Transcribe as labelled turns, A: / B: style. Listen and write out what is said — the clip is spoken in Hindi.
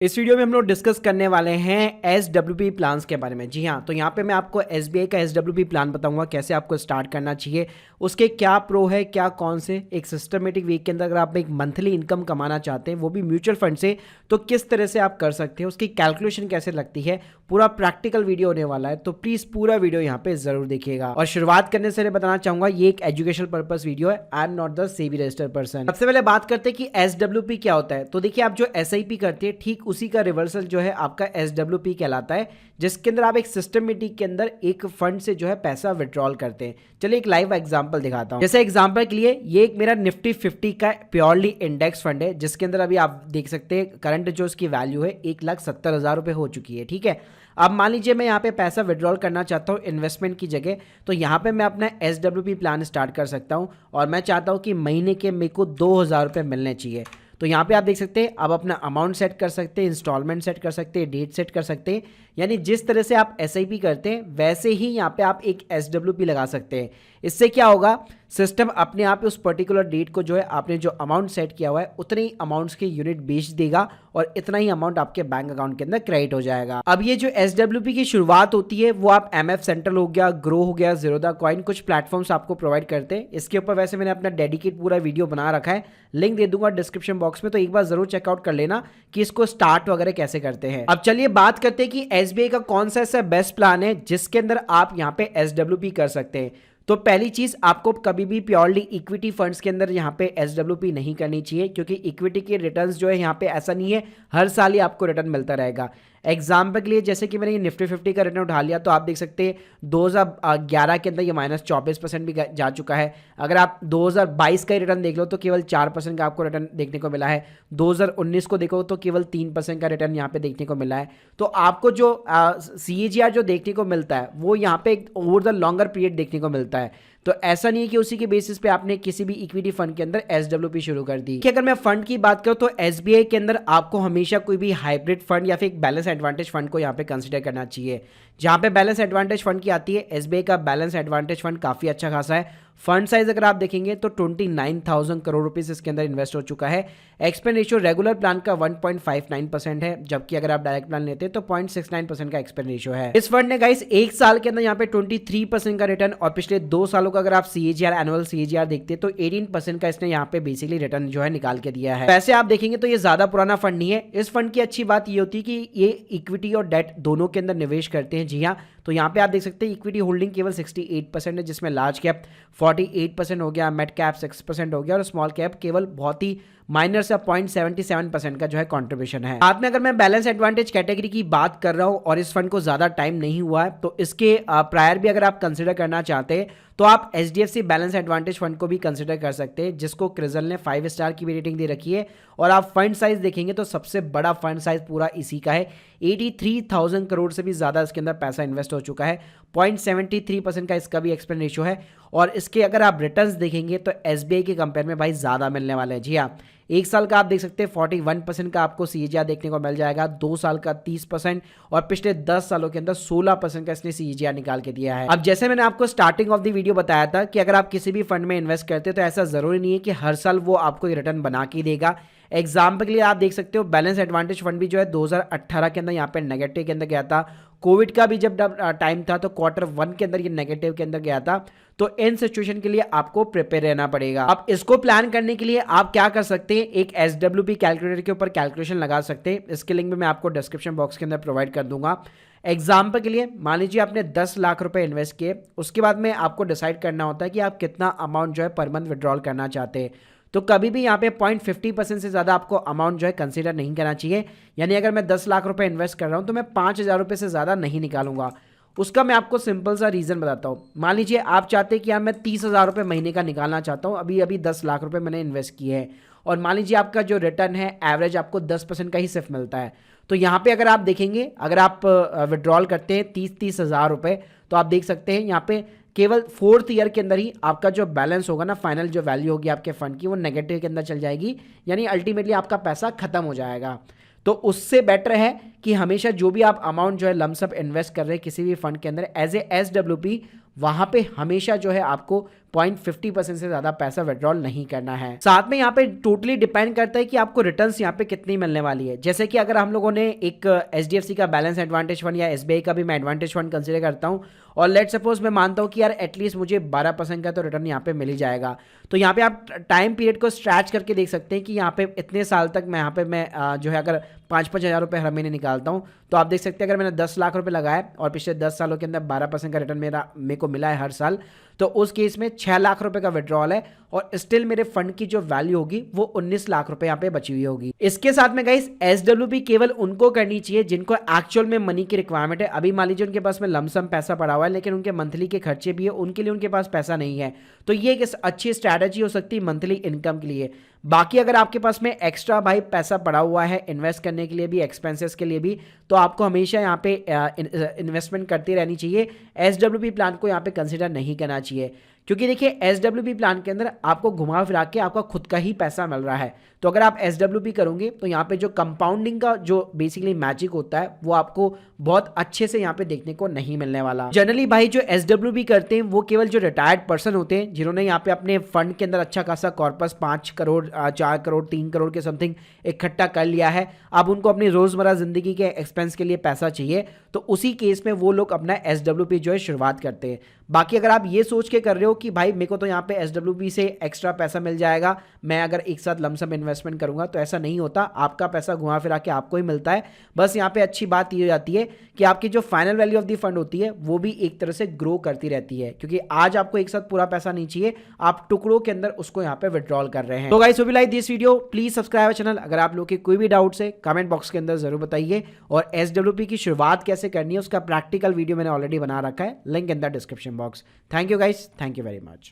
A: इस वीडियो में हम लोग डिस्कस करने वाले हैं SWP प्लान्स के बारे में। जी हाँ, तो यहाँ पे मैं आपको SBI का SWP प्लान बताऊंगा कैसे आपको स्टार्ट करना चाहिए, उसके क्या प्रो है क्या कौन से। एक सिस्टमेटिक वीक के अंदर अगर आप एक मंथली इनकम कमाना चाहते हैं वो भी म्यूचुअल फंड से, तो किस तरह से आप कर सकते हैं, उसकी कैलकुलेशन कैसे लगती है, पूरा प्रैक्टिकल वीडियो होने वाला है। तो प्लीज़ पूरा वीडियो यहाँ पे जरूर देखिएगा। और शुरुआत करने से बताना चाहूंगा ये एक एजुकेशनल पर्पस वीडियो है, I am not the SEBI registered person. सबसे पहले बात करते हैं कि SWP क्या होता है। तो देखिए, आप जो SIP करते हैं ठीक उसी का रिवर्सल जो है आपका SWP कहलाता है, जिसके अंदर आप एक सिस्टमेटिक के अंदर एक फंड से जो है पैसा विड्रॉल करते हैं। चलिए एक लाइव एग्जांपल दिखाता हूं। जैसे एग्जांपल के लिए ये एक मेरा निफ्टी 50 का प्योरली इंडेक्स फंड है, जिसके अंदर अभी आप देख सकते हैं करंट जो उसकी वैल्यू है 1,70,000 रुपए हो चुकी है। ठीक है, अब मान लीजिए मैं यहाँ पे पैसा विड्रॉल करना चाहता हूँ इन्वेस्टमेंट की जगह, तो यहाँ पे मैं अपना SWP प्लान स्टार्ट कर सकता हूँ और मैं चाहता हूँ कि महीने के मेरे को 2,000 रुपये मिलने चाहिए। तो यहाँ पे आप देख सकते हैं आप अपना अमाउंट सेट कर सकते हैं, इंस्टॉलमेंट सेट कर सकते हैं, डेट सेट कर सकते हैं। यानी जिस तरह से आप SIP करते हैं वैसे ही यहाँ पे आप एक SWP लगा सकते हैं। इससे क्या होगा, सिस्टम अपने आप उस पर्टिकुलर डेट को जो है आपने जो अमाउंट सेट किया हुआ है उतने ही अमाउंट्स के यूनिट बेच देगा और इतना ही अमाउंट आपके बैंक अकाउंट के अंदर क्रेडिट हो जाएगा। अब ये जो SWP की शुरुआत होती है वो आप MF सेंट्रल हो गया, ग्रो हो गया, ज़ीरोधा कॉइन, कुछ प्लेटफॉर्म्स आपको प्रोवाइड करते हैं। इसके ऊपर वैसे मैंने अपना डेडिकेट पूरा वीडियो बना रखा है, लिंक दे दूंगा डिस्क्रिप्शन बॉक्स में, तो एक बार जरूर चेकआउट कर लेना कि इसको स्टार्ट वगैरह कैसे करते हैं। अब चलिए बात करते हैं कि SBI का कौन सा ऐसा बेस्ट प्लान है जिसके अंदर आप यहाँ पे SWP कर सकते हैं। तो पहली चीज, आपको कभी भी प्योरली इक्विटी फंड्स के अंदर यहाँ पे SWP नहीं करनी चाहिए, क्योंकि इक्विटी के रिटर्न्स जो है यहाँ पे ऐसा नहीं है हर साल ही आपको रिटर्न मिलता रहेगा। एग्जाम्पल के लिए जैसे कि मैंने ये निफ्टी 50 का रिटर्न उठा लिया, तो आप देख सकते हैं 2011 के अंदर ये -24% भी जा चुका है। अगर आप 2022 का ही रिटर्न देख लो तो केवल 4% का आपको रिटर्न देखने को मिला है। 2019 को देखो तो केवल 3% का रिटर्न यहाँ पे देखने को मिला है। तो आपको जो CAGR जो देखने को मिलता है वो यहाँ पे ओवर द लॉन्गर पीरियड देखने को मिलता है। तो ऐसा नहीं है कि उसी के बेसिस पे आपने किसी भी इक्विटी फंड के अंदर SWP शुरू कर दी। कि अगर मैं फंड की बात करूं तो SBI के अंदर आपको हमेशा कोई भी हाइब्रिड फंड या फिर एक बैलेंस एडवांटेज फंड को यहाँ पे कंसीडर करना चाहिए। जहां पे बैलेंस एडवांटेज फंड की आती है, SBI का बैलेंस एडवांटेज फंड काफी अच्छा खासा है। फंड साइज अगर आप देखेंगे तो 29,000 करोड़ रुपीस इसके अंदर इन्वेस्ट हो चुका है। एक्सपेंस रेशियो रेगुलर प्लान का 1.59% है, जबकि अगर आप डायरेक्ट प्लान लेते हैं तो 0.69% का एक्सपेंस रेशियो है। इस फंड ने गाइस एक साल के अंदर यहाँ पे 23% का रिटर्न, और पिछले 2 सालों का अगर आप CAGR एनुअल CAGR देखते हैं तो 18% का इसने यहाँ पे बेसिकली रिटर्न जो है निकाल के दिया है। वैसे आप देखेंगे तो ये ज्यादा पुराना फंड नहीं है। इस फंड की अच्छी बात ये होती है कि ये इक्विटी और डेट दोनों के अंदर निवेश करते हैं। जी हाँ, तो यहाँ पे आप देख सकते हैं इक्विटी होल्डिंग केवल 68% है, जिसमें लार्ज कैप 48% हो गया, मिड कैप 6% हो गया और स्मॉल कैप केवल बहुत ही माइनर से 0.77% का जो है कंट्रीब्यूशन है। बाद में अगर मैं बैलेंस एडवांटेज कैटेगरी की बात कर रहा हूं और इस फंड को ज्यादा टाइम नहीं हुआ है, तो इसके प्रायर भी अगर आप कंसिडर करना चाहते हैं तो आप HDFC बैलेंस एडवांटेज फंड को भी कंसिडर कर सकते हैं, जिसको क्रिजल ने 5 स्टार की भी रेटिंग दे रखी है। और आप फंड साइज देखेंगे तो सबसे बड़ा फंड साइज पूरा इसी का है। 83,000 करोड़ से भी ज्यादा इसके अंदर पैसा इन्वेस्ट हो चुका है। 0.73% का इसका भी एक्सपेंस रेशियो है। और इसके अगर आप रिटर्न्स देखेंगे तो SBI के कंपेयर में भाई ज्यादा मिलने वाले हैं। जी हाँ, एक साल का आप देख सकते हैं 41% का आपको CAGR देखने को मिल जाएगा, 2 साल का 30% और पिछले 10 सालों के अंदर 16% का इसने CAGR निकाल के दिया है। अब जैसे मैंने आपको स्टार्टिंग ऑफ द वीडियो बताया था कि अगर आप किसी भी फंड में इन्वेस्ट करते हैं तो ऐसा जरूरी नहीं है कि हर साल वो आपको रिटर्न बना के देगा। एग्जाम्पल के लिए आप देख सकते हो बैलेंस एडवांटेज फंड भी जो है 2018 के अंदर यहाँ पे नेगेटिव के अंदर गया था। कोविड का भी जब टाइम था तो Q1 के अंदर ये नेगेटिव के अंदर गया था। तो इन सिचुएशन के लिए आपको प्रिपेयर रहना पड़ेगा। अब इसको प्लान करने के लिए आप क्या कर सकते हैं, एक SWP कैलकुलेटर के ऊपर कैलकुलेशन लगा सकते हैं। इसके लिंक भी मैं आपको डिस्क्रिप्शन बॉक्स के अंदर प्रोवाइड कर दूंगा। एग्जाम्पल के लिए मान लीजिए आपने 10 लाख रुपए इन्वेस्ट किए, उसके बाद में आपको डिसाइड करना होता है कि आप कितना अमाउंट जो है पर मंथ विड्रॉल करना चाहते हैं। तो कभी भी यहाँ पे 0.50% से ज़्यादा आपको अमाउंट जो है कंसीडर नहीं करना चाहिए। यानी अगर मैं 10 लाख रुपए इन्वेस्ट कर रहा हूँ तो मैं 5,000 रुपये से ज़्यादा नहीं निकालूंगा। उसका मैं आपको सिंपल सा रीज़न बताता हूँ। मान लीजिए आप चाहते हैं कि यार मैं 30,000 रुपये महीने का निकालना चाहता हूँ, अभी 10 लाख रुपये मैंने इन्वेस्ट किए हैं और मान लीजिए आपका जो रिटर्न है एवरेज आपको 10% का ही सिर्फ मिलता है। तो यहाँ पे अगर आप देखेंगे, अगर आप विड्रॉल करते हैं 30,000 रुपये, तो आप देख सकते हैं यहाँ पे केवल 4th ईयर के अंदर ही आपका जो बैलेंस होगा ना, फाइनल जो वैल्यू होगी आपके फंड की वो नेगेटिव के अंदर चल जाएगी। यानी अल्टीमेटली आपका पैसा खत्म हो जाएगा। तो उससे बेटर है कि हमेशा जो भी आप अमाउंट जो है लमसम इन्वेस्ट कर रहे हैं किसी भी फंड के अंदर एज ए SWP, वहां पे हमेशा जो है आपको 0.50% से ज्यादा पैसा विड्रॉल नहीं करना है। साथ में यहाँ पे टोटली डिपेंड करता है कि आपको रिटर्न्स यहाँ पे कितनी मिलने वाली है। जैसे कि अगर हम लोगों ने एक HDFC का बैलेंस एडवांटेज फंड या SBI का भी मैं एडवांटेज फंड कंसीडर करता हूँ और लेट सपोज मैं मानता हूँ कि यार एटलीस्ट मुझे 12% का तो रिटर्न यहाँ पे मिल ही जाएगा, तो यहाँ पे आप टाइम पीरियड को स्ट्रैच करके देख सकते हैं कि यहाँ पे इतने साल तक मैं यहाँ पे जो है अगर 5-5 हज़ार रुपये हर महीने निकालता हूँ तो आप देख सकते हैं अगर मैंने 10 लाख रुपए लगाए और पिछले 10 सालों के अंदर 12% का रिटर्न मेरे को मिला है हर साल, तो उस केस में 6 लाख रुपए का विड्रॉल है और स्टिल मेरे फंड की जो वैल्यू होगी वो 19 लाख रुपए यहाँ पे बची हुई होगी। इसके साथ में गाइस SWP केवल उनको करनी चाहिए जिनको एक्चुअल में मनी की रिक्वायरमेंट है। अभी मान लीजिए उनके पास में लमसम पैसा पड़ा हुआ है लेकिन उनके मंथली के खर्चे भी है, उनके लिए उनके पास पैसा नहीं है, तो ये एक अच्छी स्ट्रैटेजी हो सकती है मंथली इनकम के लिए। बाकी अगर आपके पास में एक्स्ट्रा भाई पैसा पड़ा हुआ है इन्वेस्ट करने के लिए भी, एक्सपेंसेस के लिए भी, तो आपको हमेशा यहाँ पे इन्वेस्टमेंट करती रहनी चाहिए। SWP प्लान को यहाँ पे कंसिडर नहीं करना चाहिए क्योंकि देखिए SWP प्लान के अंदर आपको घुमा फिरा के आपका खुद का ही पैसा मिल रहा है। तो अगर आप SWP करोगे तो यहाँ पे जो कंपाउंडिंग का जो बेसिकली मैजिक होता है वो आपको बहुत अच्छे से यहाँ पे देखने को नहीं मिलने वाला। जनरली भाई जो SWP करते हैं वो केवल जो रिटायर्ड पर्सन होते हैं जिन्होंने यहाँ पे अपने फंड के अंदर अच्छा खासा कॉर्पस 5 करोड़ 4 करोड़ 3 करोड़ के समथिंग इकट्ठा कर लिया है, अब उनको अपनी रोजमर्रा जिंदगी के एक्सपेंस के लिए पैसा चाहिए, तो उसी केस में वो लोग अपना SWP जो है शुरुआत करते हैं। बाकी अगर आप ये सोच के कर रहे हो कि भाई मेरे को तो यहाँ पे SWP से एक्स्ट्रा पैसा मिल जाएगा, मैं अगर एक साथ लमसम इन्वेस्टमेंट करूंगा, तो ऐसा नहीं होता। आपका पैसा घुमा फिरा के आपको ही मिलता है। बस यहाँ पे अच्छी बात ये हो जाती है कि आपकी जो final value of the fund होती है वो भी एक तरह से ग्रो करती रहती है, क्योंकि आज आपको एक साथ पूरा पैसा नहीं चाहिए, आप टुकड़ों के अंदर उसको यहाँ पे विड्रॉल कर रहे हैं। तो guys, hope you like this video, please subscribe channel. अगर आप लोग के कोई भी डाउट्स है कमेंट बॉक्स के अंदर जरूर बताइए, और SWP की शुरुआत कैसे करनी है उसका प्रैक्टिकल वीडियो मैंने ऑलरेडी बना रखा है, link in the description box. Thank you guys, thank you very much.